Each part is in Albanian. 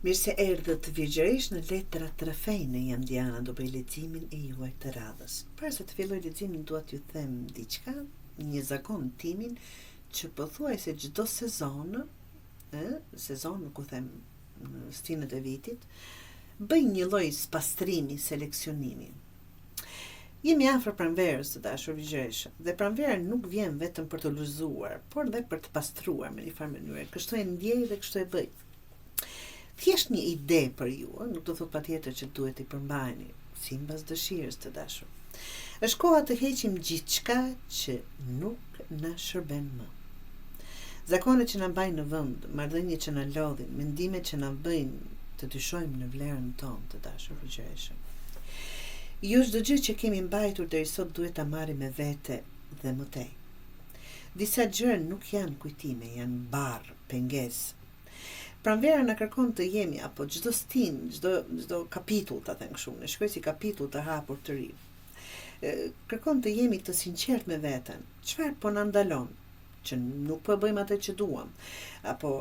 Mirë se erdhët vjegjërisht në Letra Trefejnë, jam Diana, do bëj leximin e juaj të radhës. Para se të filloj leximin, dua t'ju them diçka, një zakon timin që pothuajse çdo sezon, sezon ku them në stinët e vitit, bëj një lloj spastrimi, seleksionimi. Jemi afër pranverës, të dashur vjegjëresha, dhe pranvera nuk vjen vetëm për të luzuar, por dhe për të pastruar me një farë mënyre. Kështu e ndjej dhe kështu e bëj. Thjesht një ide për ju, nuk do thot patjetër që duhet i përmbajeni, sipas dëshirës, të dashur. Është koha të heqim gjithçka që nuk na shërben më. Zakonet që na mbajnë në vend, marrëdhëniet që na lodhin, mendimet që na bëjnë të dyshojmë në vlerën tonë, të dashur vjegjëresha. Jo çdo gjë që kemi mbajtur deri sot duhet ta marrim me vete dhe më tej. Disa gjëra nuk janë kujtime, janë barr, pengesë. Pranvera na kërkon të jemi, apo çdo stin, çdo kapitull, ta them kështu, ne shkruaj si kapitull të hapur të ri. Kërkon të jemi të sinqert me veten. Çfarë po na ndalon që nuk po bëjmë atë që duam, apo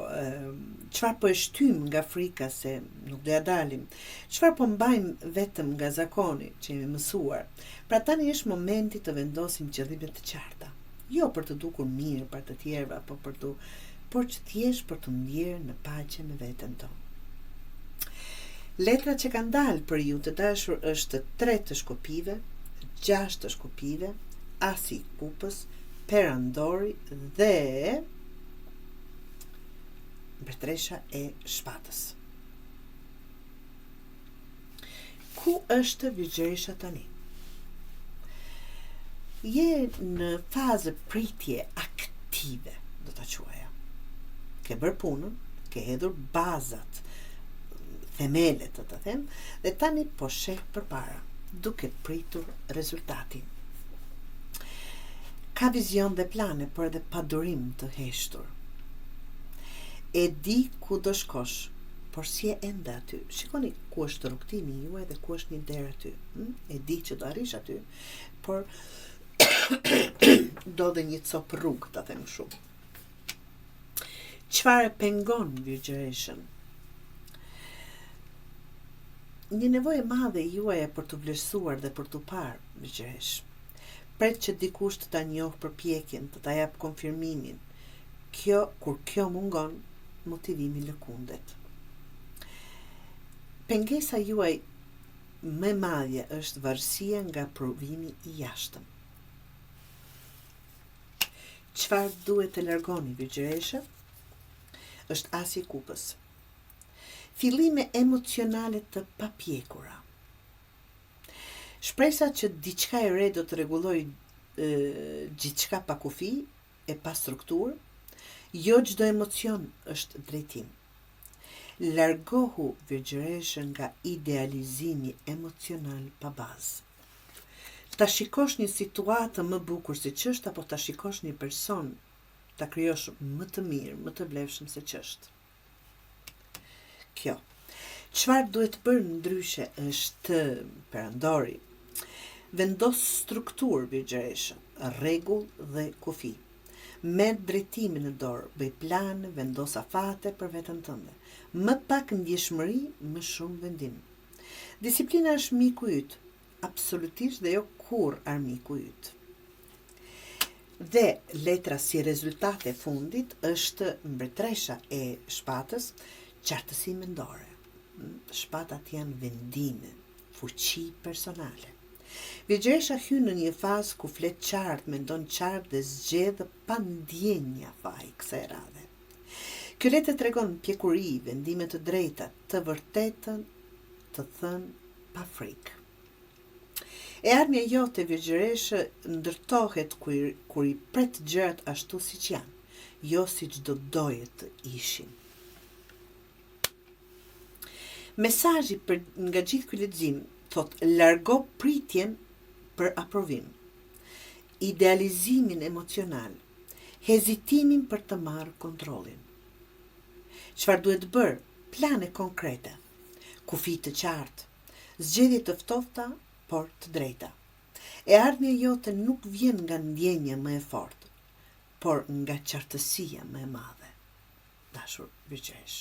çfarë po e shtym nga frika se nuk do ja dalim, çfarë po mbajmë vetëm nga zakoni që jemi mësuar. Pra tani është momenti të vendosim qëllime të qarta, jo për të dukur mirë për të tjerëve, apo por që thjesht për të ndjerë në paqe me veten tonë. Letra që kanë dalë për ju të dashur është 3 të shkopive, 6 të shkopive, asi i kupës, perandori dhe mbretëresha e shpatës. Ku është vjegjëresha tani? Je në fazë pritje aktive, do ta quaja. Ke bërë punën, ke hedhur bazat, themelet, të them, dhe tani po sheh përpara, duke pritur rezultatin. Ka vizion dhe plane, por edhe padurim të heshtur. E di ku do shkosh, por si e ende aty. Shikoni ku është rrugtimi juaj dhe ku është një derë aty. E di që do arrish aty, por do dhe një copë rrugë, ta them shumë. Çfarë pengon vjegjëreshën? Një nevojë e madhe juaja për të vlerësuar dhe për të parë vjegjëresh. Pret që dikush të ta njohë përpjekjen, të ta jap konfirmimin. Kur kjo mungon, motivimi lëkundet. Pengesa juaj më e madhe është varësia nga provimi i jashtëm. Çfarë duhet të largoni vjegjëresha? Është asi i kupës. Fillime emocionale të papjekura. Shpresa që diçka e re do të rregulloj gjithçka pa kufi e pa strukturë, jo çdo emocion është drejtim. Largohu vjegjëreshën nga idealizimi emocional pa bazë. Ta shikosh një situatë më bukur si ç'është, apo ta shikosh një person, ta krijosh më të mirë, më të vlefshëm se ç'është. Kjo. Çfarë duhet bërë ndryshe është perandori. Vendos strukturë vjegjëresha, rregull dhe kufi. Merr drejtimin në dorë, bëj plan, vendos afate për veten tënde. Më pak ndjeshmëri, më shumë vendim. Disiplina është miku yt, absolutisht dhe jo kurrë armiku yt. Dhe letra si rezultat e fundit është mbretëresha e shpatës, qartësi mendore. Shpatat janë vendime, fuqi personale. Vjegjëresha hyn në një fazë ku flet qartë, mendon qartë dhe zgjedh pa ndjenja faj kësaj radhe. Kjo letë tregon pjekuri, vendime të drejta, të vërtetën, të thënë pa frikë. E ardhmja jote vjegjëresha ndërtohet kur i pret gjërat ashtu siç janë, jo siç do doje të ishin. Mesazhi nga gjithë ky lexim thot: largo pritjen për aprovim, idealizimin emocional, hezitimin për të marrë kontrollin. Çfarë duhet bërë? Plane konkrete, kufi të qartë, zgjedhje të ftohta, por të drejta. E ardhmja jote nuk vjen nga ndjenja më e fortë, por nga qartësia më e madhe. Dashur vjegjëresh.